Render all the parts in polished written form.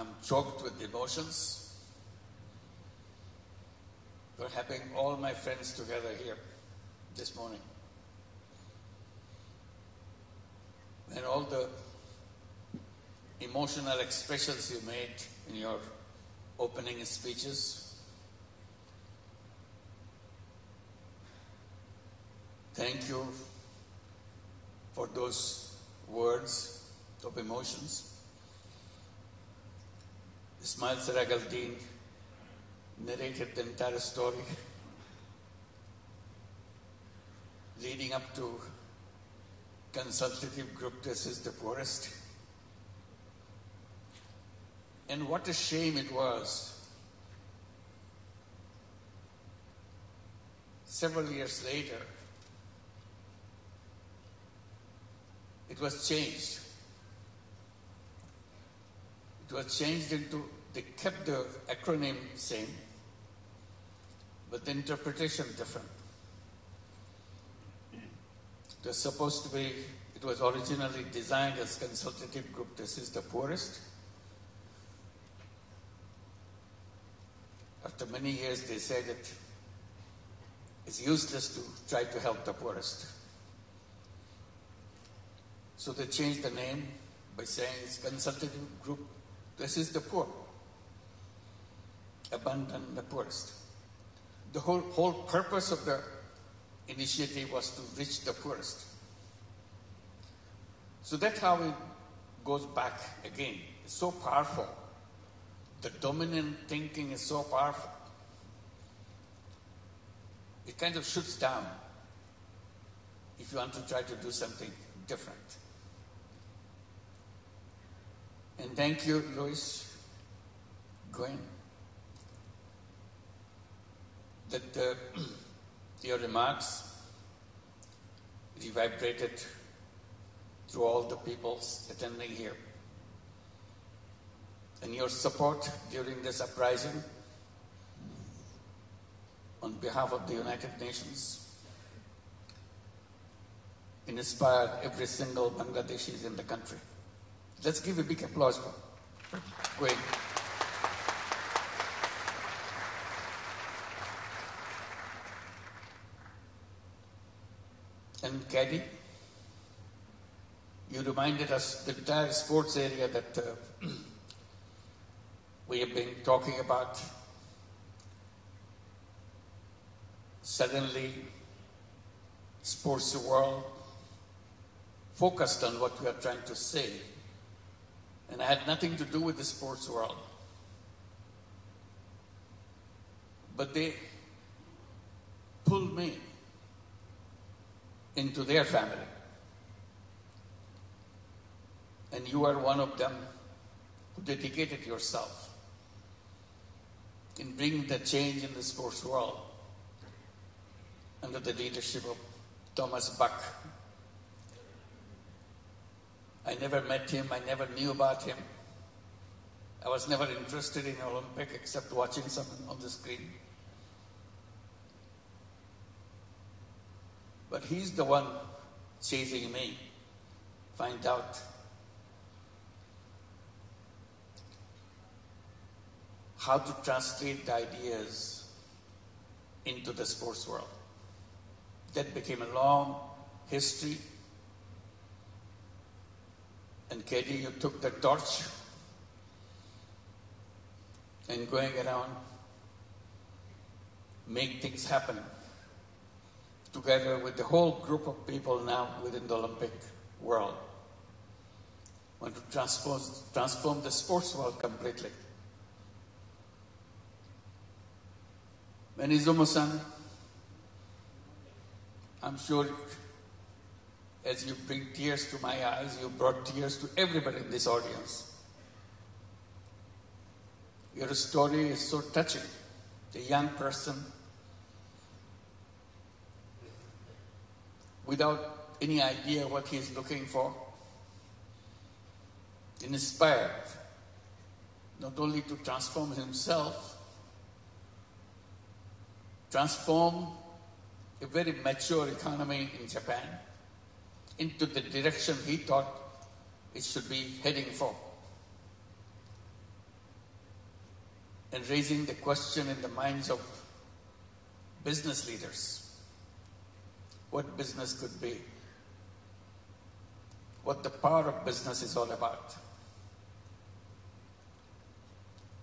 I'm choked with emotions for having all my friends together here this morning. And all the emotional expressions you made in your opening speeches. Thank you for those words of emotions. 𝗲𝗲𝗃𝗂𝘃𝗁 narrated the entire story leading up to consultative group, this is the poorest. And what a shame it was. Several years later, it was changed. It was changed into, they kept the acronym same, but the interpretation different. It was supposed to be, it was originally designed as consultative group, this is the poorest. After many years, they said that it's useless to try to help the poorest. So they changed the name by saying it's consultative group, this is the poor. Abandon the poorest. The whole purpose of the initiative was to reach the poorest. So that's how it goes back again. It's so powerful. The dominant thinking is so powerful. It kind of shoots down if you want to try to do something different. And thank you, 𝗖𝗲𝗃𝗀𝗁𝗃, that your remarks reverberated through all the people attending here. And your support during this uprising on behalf of the United Nations inspired every single Bangladeshi in the country. Let's give a big applause for 𝗥𝗶𝗴𝗵𝘁𝘀. And Caddy, you reminded us the entire sports area that we have been talking about. Suddenly, sports world focused on what we are trying to say. And I had nothing to do with the sports world. But they pulled me into their family. And you are one of them who dedicated yourself in bringing the change in the sports world under the leadership of Thomas Bach. I never met him, I never knew about him. I was never interested in Olympic except watching something on the screen. But he's the one chasing me, find out how to translate the ideas into the sports world. That became a long history. And Katie, you took the torch and going around, make things happen together with the whole group of people now within the Olympic world. Want to transform the sports world completely. And Izumo-san, I'm sure as you bring tears to my eyes, you brought tears to everybody in this audience. Your story is so touching. A young person without any idea what he is looking for, inspired not only to transform himself, transform a very mature economy in Japan into the direction he thought it should be heading for. and raising the question in the minds of business leaders. What business could be. What the power of business is all about.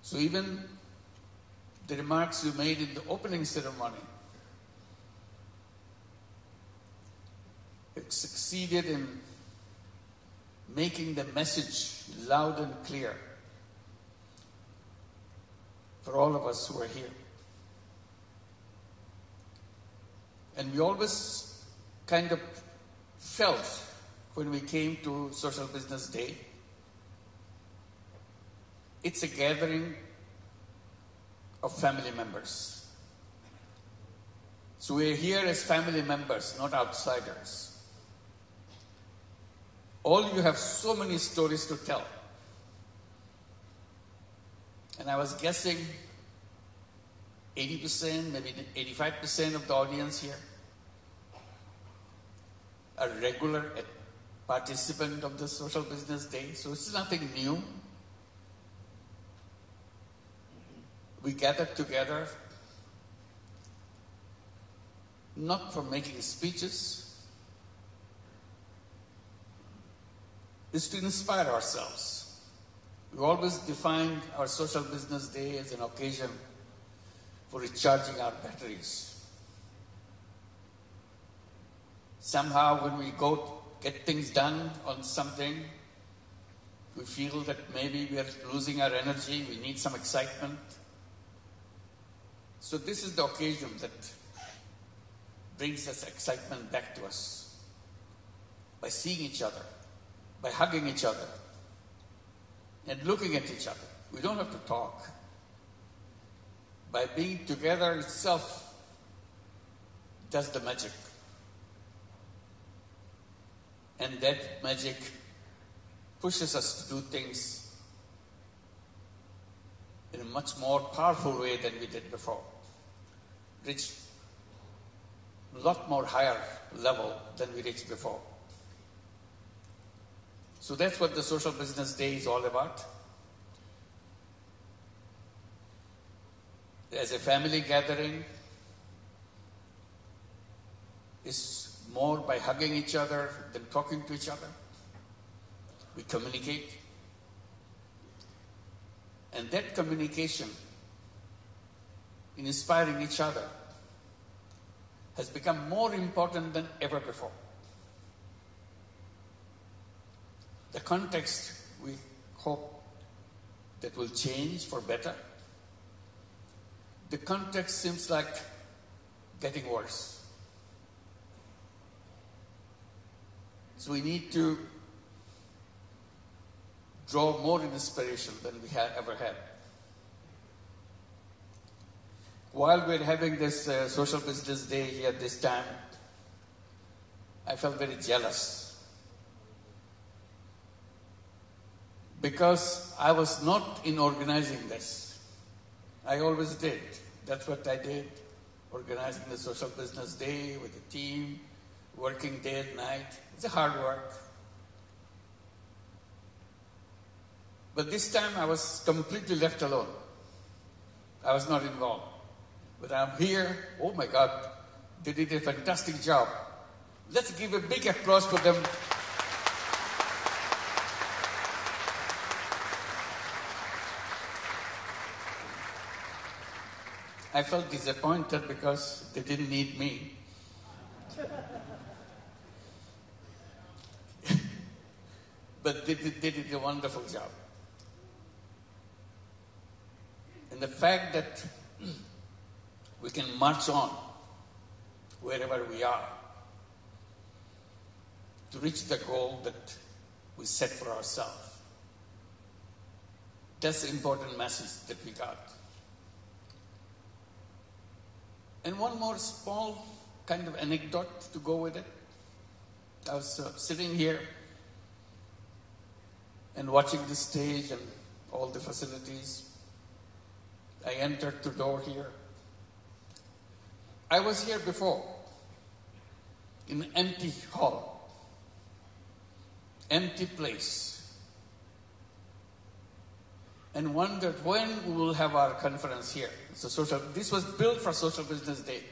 So even the remarks you made in the opening ceremony, it succeeded in making the message loud and clear for all of us who are here. And we always kind of felt when we came to Social Business Day, it's a gathering of family members. So we're here as family members, not outsiders. All you have so many stories to tell. And I was guessing 80%, maybe 85% of the audience here are regular participant of the Social Business Day. So it's nothing new. We gathered together not for making speeches, it's to inspire ourselves. We always defined our Social Business Day as an occasion for recharging our batteries. Somehow when we go get things done on something, we feel that maybe we are losing our energy, we need some excitement. So this is the occasion that brings us excitement back to us. By seeing each other, by hugging each other, and looking at each other. We don't have to talk. By being together itself does the magic. And that magic pushes us to do things in a much more powerful way than we did before. Reach a lot more higher level than we reached before. So that's what the Social Business Day is all about. As a family gathering, is more by hugging each other than talking to each other. We communicate. And that communication in inspiring each other has become more important than ever before. The context, we hope that will change for better. The context seems like getting worse. So we need to draw more inspiration than we have ever had. While we're having this Social Business Day here this time, I felt very jealous. Because I was not in organizing this. I always did. That's what I did. Organizing the Social Business Day with the team, working day and night. It's a hard work. But this time I was completely left alone. I was not involved. But I'm here. Oh my God, they did a fantastic job. Let's give a big applause for them. I felt disappointed because they didn't need me. But they did a wonderful job. And the fact that we can march on wherever we are to reach the goal that we set for ourselves. That's the important message that we got. And one more small kind of anecdote to go with it. I was sitting here and watching the stage and all the facilities. I entered the door here. I was here before in an empty hall, empty place. and wondered when we will have our conference here. This was built for Social Business Day,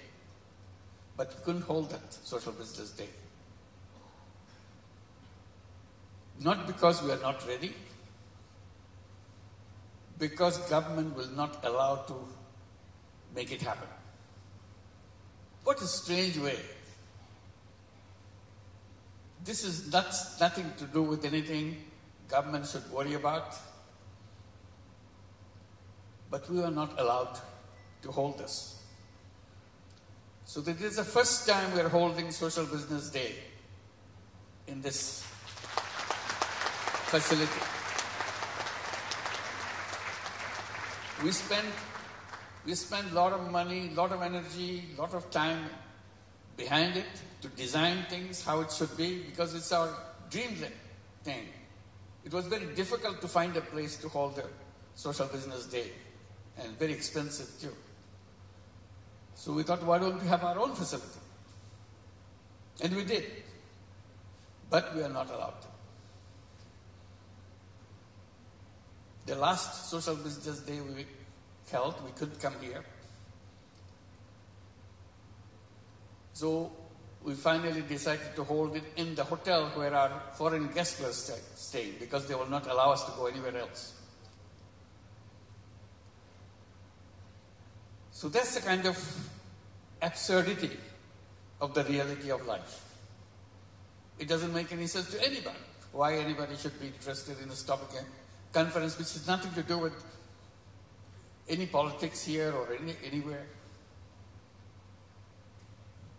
but we couldn't hold that Social Business Day. Not because we are not ready, because government will not allow to make it happen. What a strange way. This is nothing to do with anything government should worry about. But we are not allowed to hold this. So this is the first time we are holding Social Business Day in this facility. We spend a lot of money, a lot of energy, a lot of time behind it to design things how it should be, because it's our dream thing. It was very difficult to find a place to hold a Social Business Day, and very expensive too. So we thought, why don't we have our own facility? And we did. But we are not allowed to. The last Social Business Day we held, we couldn't come here. So we finally decided to hold it in the hotel where our foreign guests were staying, because they will not allow us to go anywhere else. So that's the kind of absurdity of the reality of life. It doesn't make any sense to anybody. Why anybody should be interested in this topic conference, which has nothing to do with any politics here or anywhere.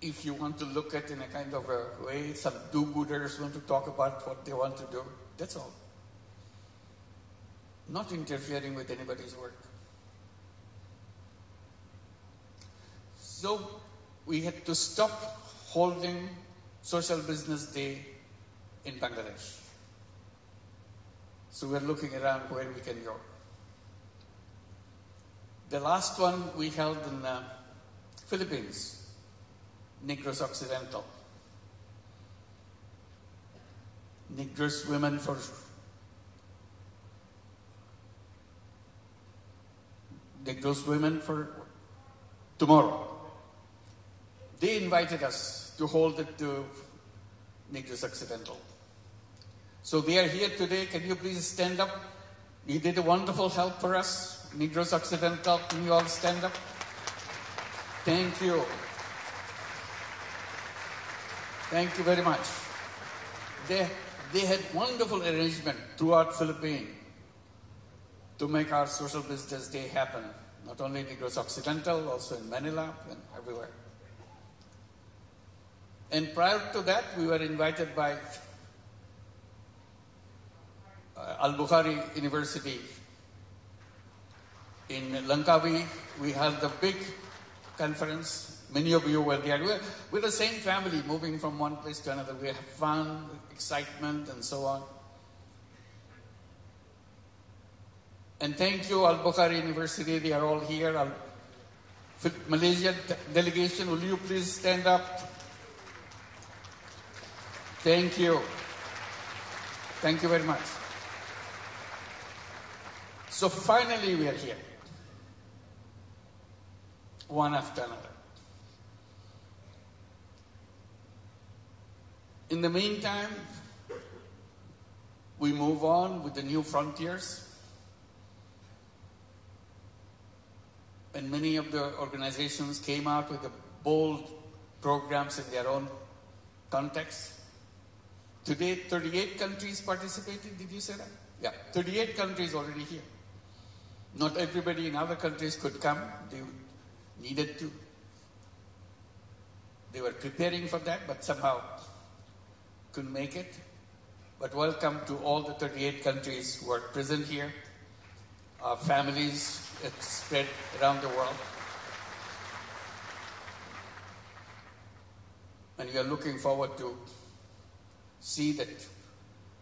If you want to look at it in a kind of a way, some do-gooders want to talk about what they want to do, that's all. Not interfering with anybody's work. So we had to stop holding Social Business Day in Bangladesh. So we're looking around where we can go. The last one we held in Philippines, 𝗥𝗶𝗴𝗵𝘁𝗀𝗀𝗶. Negroes women for tomorrow. They invited us to hold it to 𝗥𝗶𝗴𝗵𝘁𝗀𝗃𝗃𝗃. So they are here today. Can you please stand up? You did a wonderful help for us. 𝗥𝗶𝗴𝗵𝘁𝗃𝗃𝗃, can you all stand up? Thank you. Thank you very much. They had wonderful arrangement throughout Philippines to make our Social Business Day happen. Not only in 𝗥𝗶𝗴𝗵𝘁𝗃𝗃𝗃, also in Manila and everywhere. And prior to that, we were invited by 𝗖𝗵𝗴𝗵𝘁𝗀𝗃 University in Langkawi. We held a big conference. Many of you were there. We're the same family, moving from one place to another. We have fun, excitement, and so on. And thank you, 𝗖𝗵𝗴𝗵𝗁 University. They are all here. Malaysian delegation, will you please stand up? Thank you. Thank you very much. So finally we are here, one after another. In the meantime, we move on with the new frontiers. And many of the organizations came out with the bold programs in their own context. Today, 38 countries participated, did you say that? Yeah, 38 countries already here. Not everybody in other countries could come. They needed to. They were preparing for that, but somehow couldn't make it. But welcome to all the 38 countries who are present here. Our families spread around the world. And we are looking forward to see that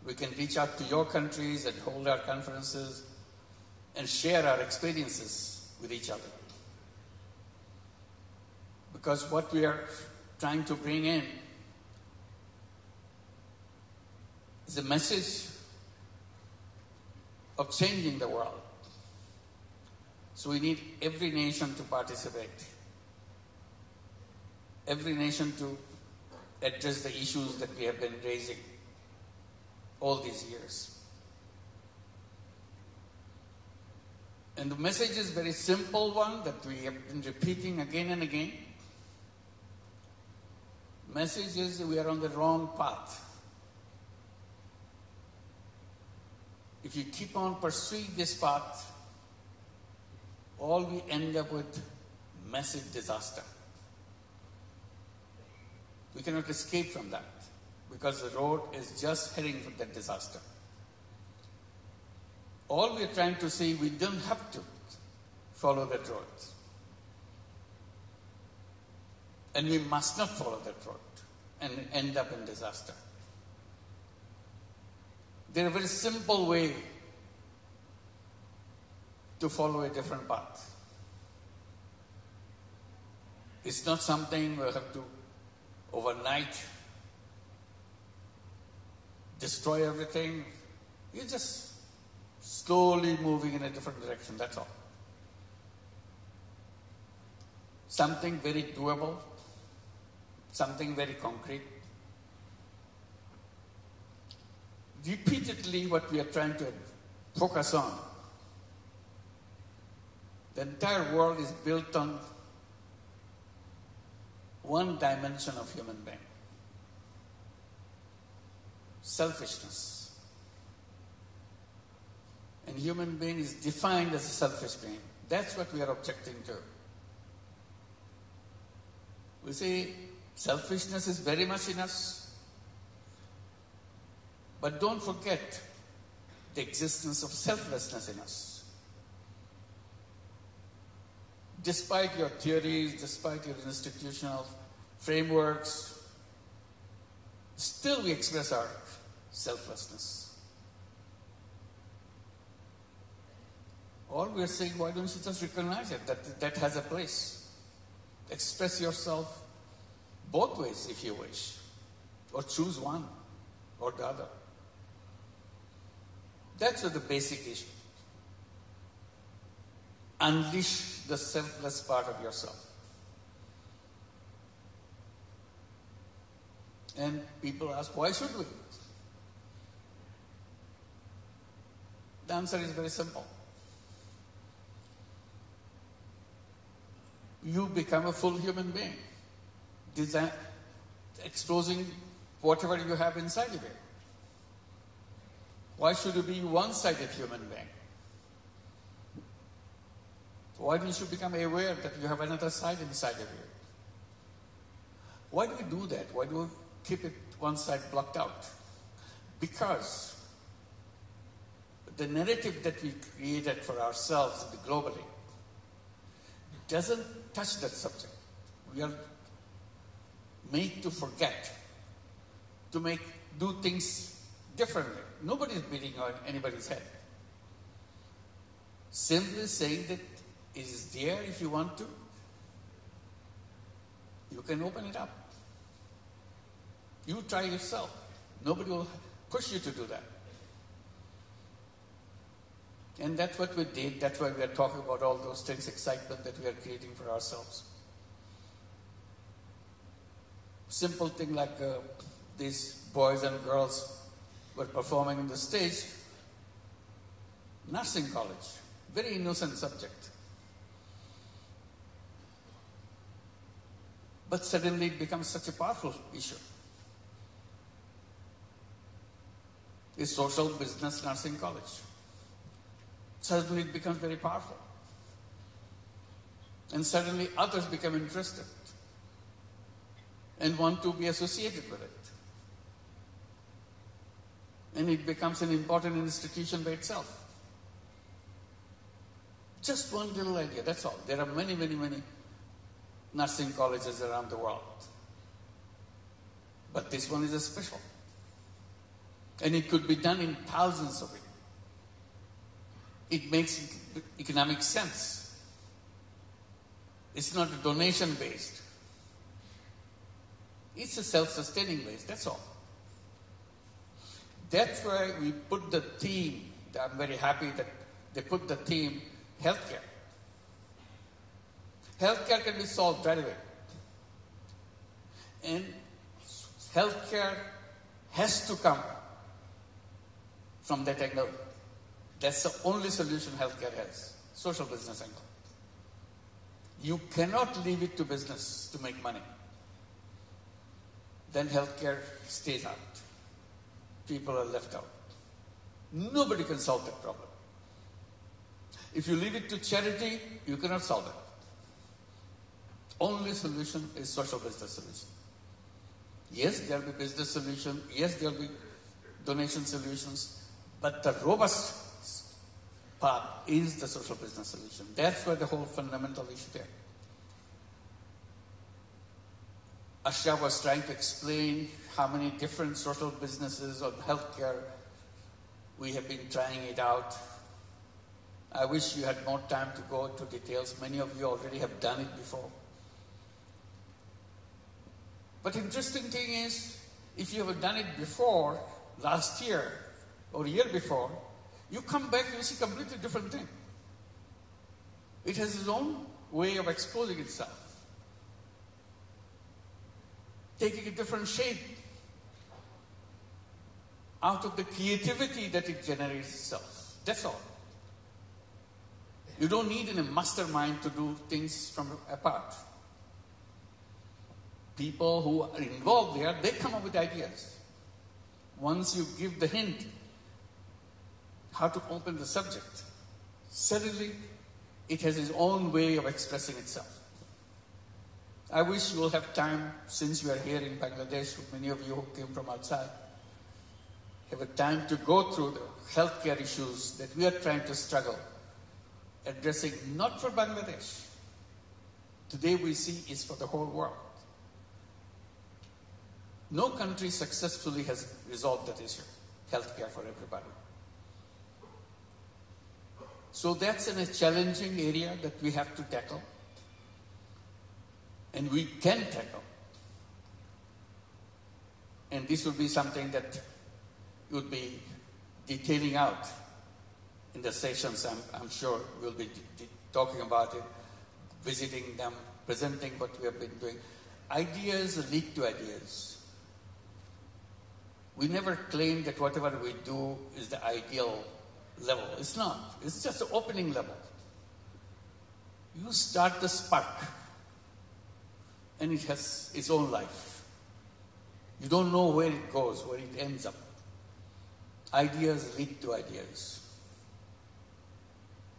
we can reach out to your countries and hold our conferences and share our experiences with each other. Because what we are trying to bring in is a message of changing the world. So we need every nation to participate. Every nation to address the issues that we have been raising all these years. And the message is a very simple one that we have been repeating again and again. Message is we are on the wrong path. If you keep on pursuing this path, all we end up with massive disaster. We cannot escape from that because the road is just heading for that disaster. All we are trying to say, we don't have to follow that road. And we must not follow that road and end up in disaster. There is a very simple way to follow a different path. It's not something we have to overnight destroy everything. You're just slowly moving in a different direction, that's all. Something very doable, something very concrete. Repeatedly, what we are trying to focus on, the entire world is built on one dimension of human being: selfishness. And human being is defined as a selfish being. That's what we are objecting to. We say selfishness is very much in us, but don't forget the existence of selflessness in us. Despite your theories, despite your institutional frameworks, still we express our selflessness. All we are saying, why don't you just recognize it, that has a place. Express yourself both ways if you wish, or choose one or the other. That's the basic issue. Unleash the selfless part of yourself. And people ask, why should we? The answer is very simple. You become a full human being, exposing whatever you have inside of you. Why should you be a one-sided human being? Why don't you become aware that you have another side inside of you? Why do we do that? Why do we keep it one side blocked out? Because the narrative that we created for ourselves globally doesn't touch that subject. We are made to forget, to do things differently. Nobody is beating on anybody's head. Simply saying that it is there if you want to. You can open it up. You try yourself. Nobody will push you to do that. And that's what we did. That's why we are talking about all those things, excitement that we are creating for ourselves. Simple thing like these boys and girls were performing on the stage. Nursing college. Very innocent subject. But suddenly it becomes such a powerful issue. A social business nursing college. Suddenly it becomes very powerful. And suddenly others become interested and want to be associated with it. And it becomes an important institution by itself. Just one little idea, that's all. There are many, many, many nursing colleges around the world. But this one is a special. And it could be done in thousands of it. It makes economic sense. It's not donation based. It's a self-sustaining base, that's all. That's why we put the theme, I'm very happy that they put the theme healthcare. Healthcare can be solved right away. And healthcare has to come from that angle. That's the only solution healthcare has. Social business angle. You cannot leave it to business to make money. Then healthcare stays out. People are left out. Nobody can solve that problem. If you leave it to charity, you cannot solve it. Only solution is social business solution. Yes, there will be business solution. Yes, there will be donation solutions. But the robust part is the social business solution. That's where the whole fundamental issue there. Asha was trying to explain how many different social businesses or healthcare we have been trying it out. I wish you had more time to go into details. Many of you already have done it before. But interesting thing is, if you have done it before, last year or year before, you come back, you see completely different thing. It has its own way of exposing itself, taking a different shape out of the creativity that it generates itself. That's all. You don't need a mastermind to do things from apart. People who are involved there, they come up with ideas. Once you give the hint how to open the subject, suddenly it has its own way of expressing itself. I wish you will have time, since you are here in Bangladesh, many of you who came from outside, have a time to go through the healthcare issues that we are trying to struggle, addressing not for Bangladesh. Today we see is for the whole world. No country successfully has resolved that issue, healthcare for everybody. So that's a challenging area that we have to tackle. And we can tackle. And this will be something that you'll be detailing out in the sessions. I'm sure we'll be talking about it, visiting them, presenting what we have been doing. Ideas lead to ideas. We never claim that whatever we do is the ideal level. It's not. It's just the opening level. You start the spark, and it has its own life. You don't know where it goes, where it ends up. Ideas lead to ideas.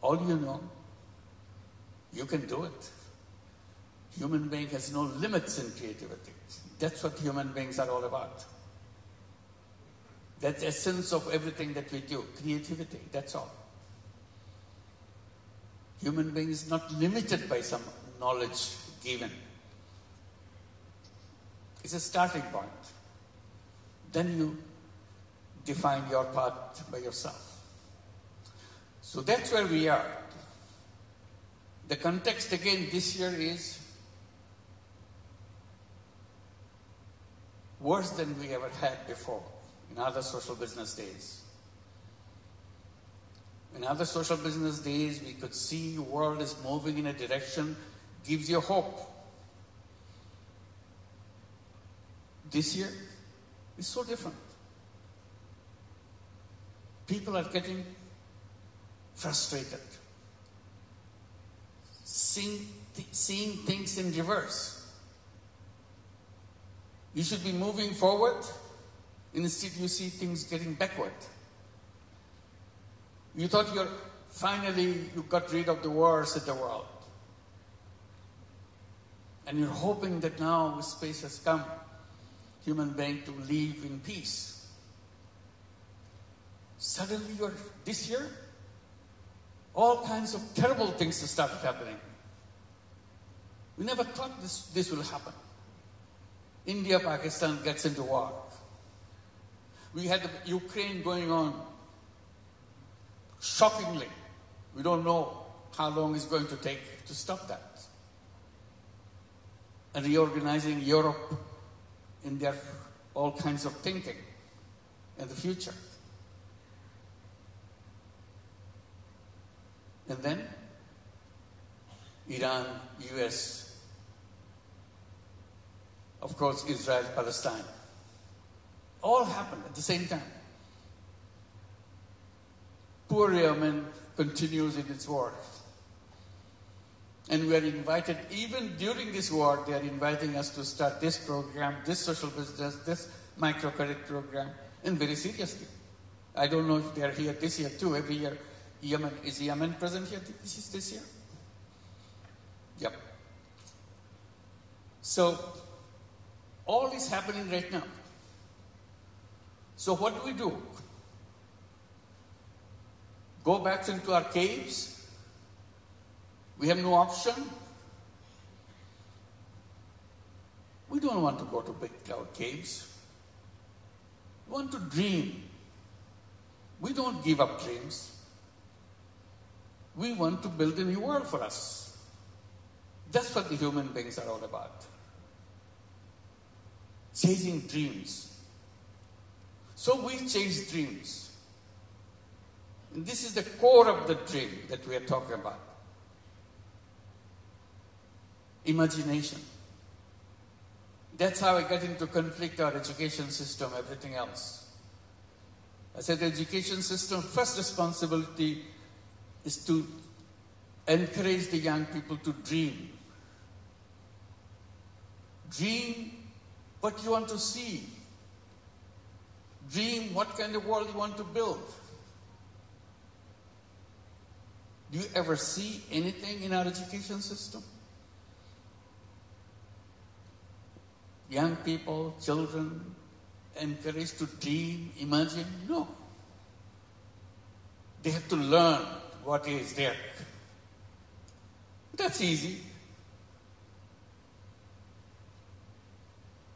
All you know, you can do it. Human being has no limits in creativity. That's what human beings are all about. That's the essence of everything that we do, creativity, that's all. Human being is not limited by some knowledge given. It's a starting point. Then you define your path by yourself. So that's where we are. The context again this year is worse than we ever had before in other social business days. In other social business days, we could see the world is moving in a direction, gives you hope. This year is so different. People are getting frustrated, seeing things in reverse. You should be moving forward, instead you see things getting backward. You thought you got rid of the wars in the world. And you're hoping that now space has come, human being to live in peace. Suddenly this year, all kinds of terrible things started happening. We never thought this will happen. India, Pakistan gets into war. We had the Ukraine going on. Shockingly, we don't know how long it's going to take to stop that. And reorganizing Europe in their all kinds of thinking in the future. And then Iran, US, of course, Israel, Palestine. All happened at the same time. Poor Yemen continues in its war. And we are invited, even during this war, they are inviting us to start this program, this social business, this microcredit program, and very seriously. I don't know if they are here this year too. Every year, Yemen, is Yemen present here this year? Yep. So, all is happening right now. So what do? Go back into our caves? We have no option? We don't want to go to big cloud caves. We want to dream. We don't give up dreams. We want to build a new world for us. That's what the human beings are all about. Chasing dreams. So we chase dreams. And this is the core of the dream that we are talking about. Imagination. That's how I get into conflict, our education system, everything else. I said the education system, first responsibility is to encourage the young people to dream. Dream what you want to see. Dream what kind of world you want to build. Do you ever see anything in our education system? Young people, children, encouraged to dream, imagine? No. They have to learn what is there. That's easy.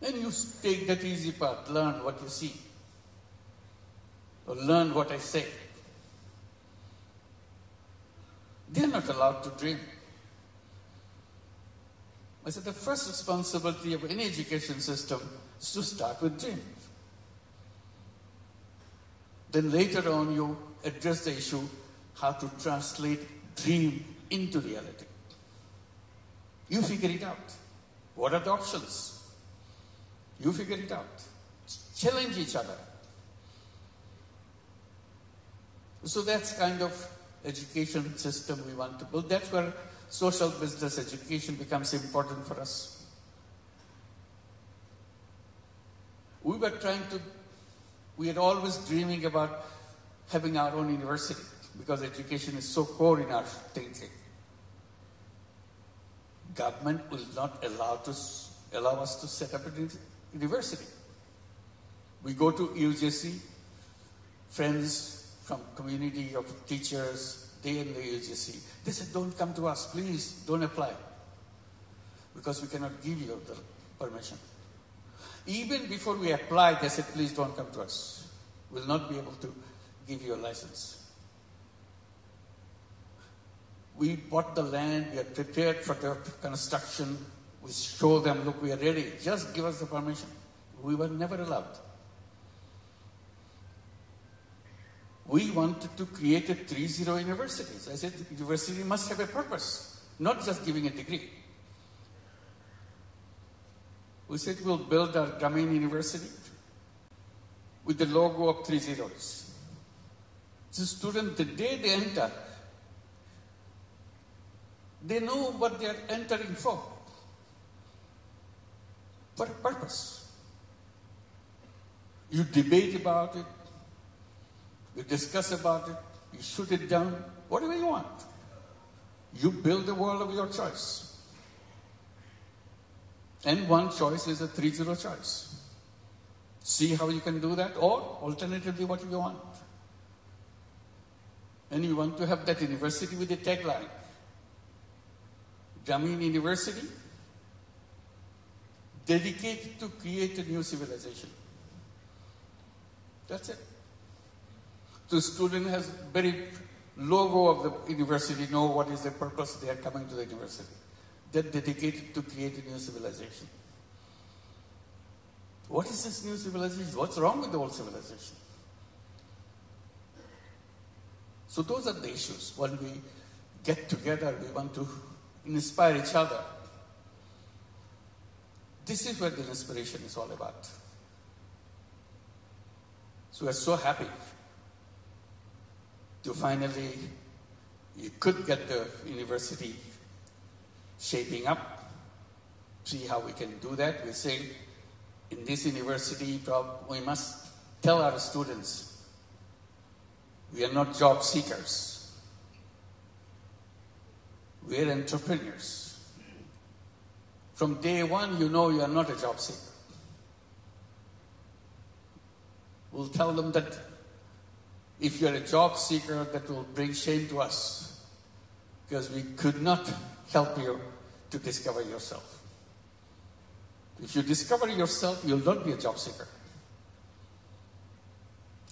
And you take that easy part, learn what you see. Or learn what I say. They're not allowed to dream. I said the first responsibility of any education system is to start with dreams. Then later on you address the issue how to translate dream into reality. You figure it out. What are the options? You figure it out. Challenge each other. So that's kind of education system we want to build. That's where social business education becomes important for us. We are always dreaming about having our own university because education is so core in our thinking. Government will not allow us to set up a university. We go to 𝗖𝗄𝗎𝘃, friends from community of teachers, they in the 𝗖𝗄𝗎𝘃. They said, don't come to us, please, don't apply. Because we cannot give you the permission. Even before we applied, they said, please don't come to us. We'll not be able to give you a license. We bought the land, we are prepared for the construction. We show them, look, we are ready. Just give us the permission. We were never allowed. We wanted to create a 3-0 universities. I said, the university must have a purpose, not just giving a degree. We said, we'll build our 𝗔𝗍𝗃 University with the logo of 3 zeros. The student, the day they enter, they know what they are entering for a purpose. You debate about it, you discuss about it, you shoot it down, whatever you want. You build the world of your choice. And one choice is a 3-0 choice. See how you can do that, or alternatively what you want. And you want to have that university with a tagline. 𝗔𝗍𝗃 University, dedicated to create a new civilization. That's it. The student has very logo of the university, know what is the purpose they are coming to the university. They're dedicated to create a new civilization. What is this new civilization? What's wrong with the old civilization? So those are the issues. When we get together, we want to inspire each other. This is what the inspiration is all about. So we're so happy to finally, you could get the university shaping up, see how we can do that. We say, in this university, we must tell our students, we are not job seekers. We are entrepreneurs. From day one, you know you are not a job seeker. We'll tell them that if you're a job seeker, that will bring shame to us, because we could not help you to discover yourself. If you discover yourself, you'll not be a job seeker.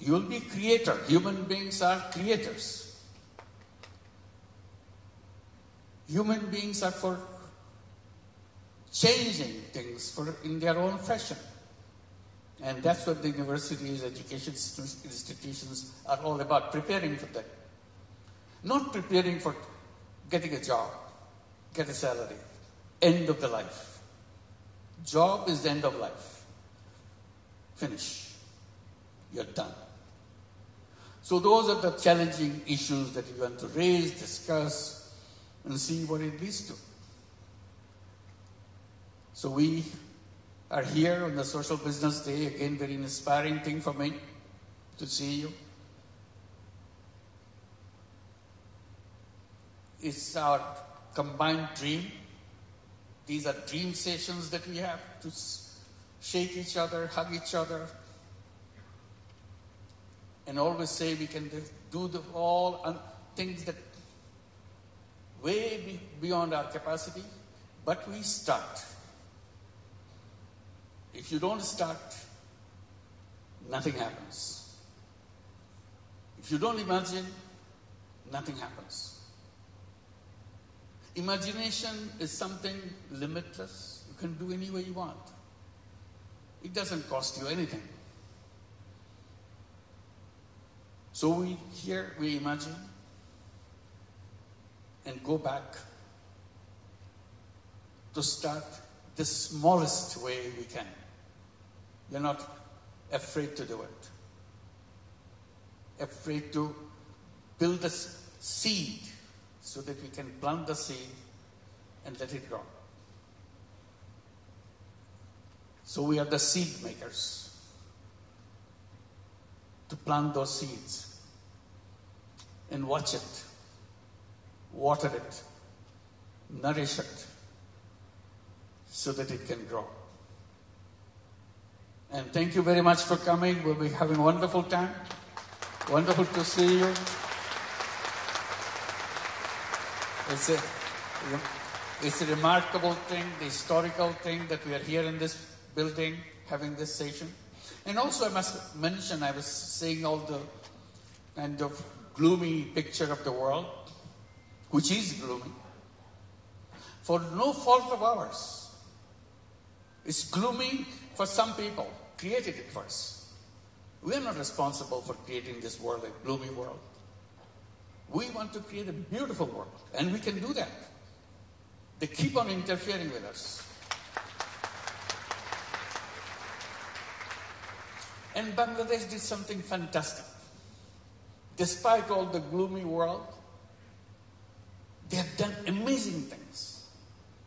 You'll be a creator. Human beings are creators. Human beings are for changing things in their own fashion. And that's what the universities, education institutions are all about, preparing for that. Not preparing for getting a job, get a salary, end of the life. Job is the end of life. Finish. You're done. So those are the challenging issues that we want to raise, discuss, and see what it leads to. So we are here on the Social Business Day. Again, very inspiring thing for me to see you. It's our combined dream. These are dream sessions that we have to shake each other, hug each other, and always say we can do all things that way beyond our capacity, but we start. If you don't start, nothing happens. If you don't imagine, nothing happens. Imagination is something limitless. You can do any way you want. It doesn't cost you anything. So we imagine and go back to start the smallest way we can. We're not afraid to do it. Afraid to build a seed so that we can plant the seed and let it grow. So we are the seed makers to plant those seeds and watch it, water it, nourish it, so that it can grow. And thank you very much for coming. We'll be having a wonderful time. Wonderful to see you. It's a remarkable thing, the historical thing that we are here in this building having this session. And also I must mention, I was seeing all the kind of gloomy picture of the world, which is gloomy, for no fault of ours. It's gloomy for some people, created it first. We are not responsible for creating this world, a gloomy world. We want to create a beautiful world, and we can do that. They keep on interfering with us. And Bangladesh did something fantastic. Despite all the gloomy world, they have done amazing things.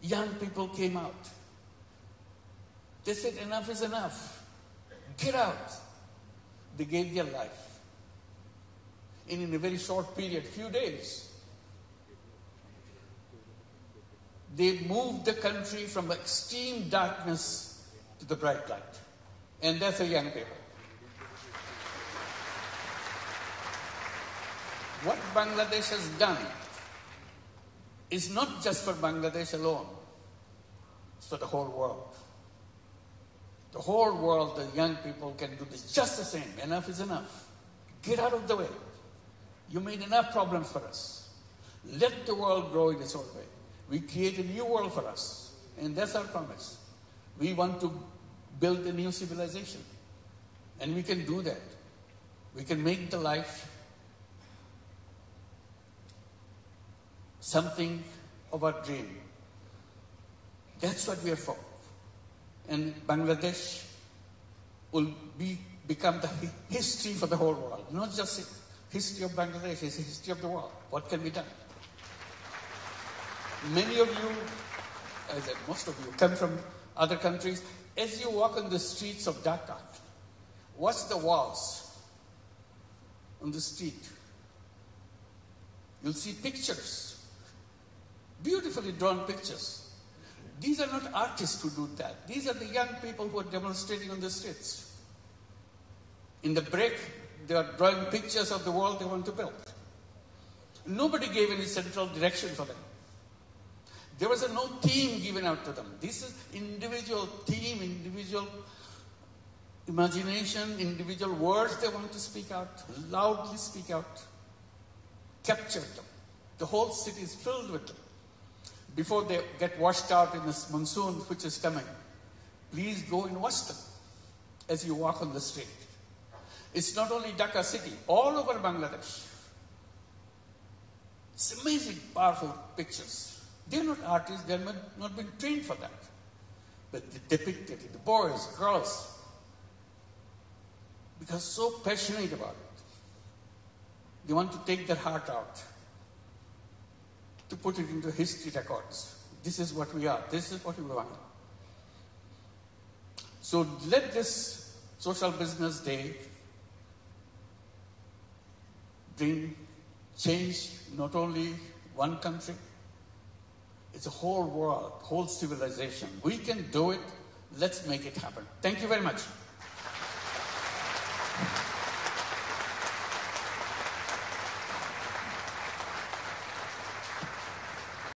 Young people came out. They said, enough is enough. Get out. They gave their life. And in a very short period, few days, they moved the country from extreme darkness to the bright light. And that's a young people. What Bangladesh has done is not just for Bangladesh alone. It's for the whole world. The whole world, the young people can do this just the same. Enough is enough. Get out of the way. You made enough problems for us. Let the world grow in its own way. We create a new world for us. And that's our promise. We want to build a new civilization. And we can do that. We can make the life something of our dream. That's what we are for. And Bangladesh will become the history for the whole world. Not just history of Bangladesh, it's the history of the world. What can be done? Many of you, most of you, come from other countries. As you walk on the streets of Dhaka, watch the walls on the street. You'll see pictures, beautifully drawn pictures. These are not artists who do that. These are the young people who are demonstrating on the streets. In the break, they are drawing pictures of the world they want to build. Nobody gave any central direction for them. There was no theme given out to them. This is individual theme, individual imagination, individual words they want to speak out, loudly speak out. Captured them. The whole city is filled with them. Before they get washed out in this monsoon which is coming, please go and watch them as you walk on the street. It's not only Dhaka city, all over Bangladesh. It's amazing, powerful pictures. They're not artists, they're not been trained for that. But they depicted it, the boys, girls, because so passionate about it. They want to take their heart out, to put it into history records. This is what we are. This is what we want. So let this Social Business Day bring change, not only one country, it's a whole world, whole civilization. We can do it. Let's make it happen. Thank you very much.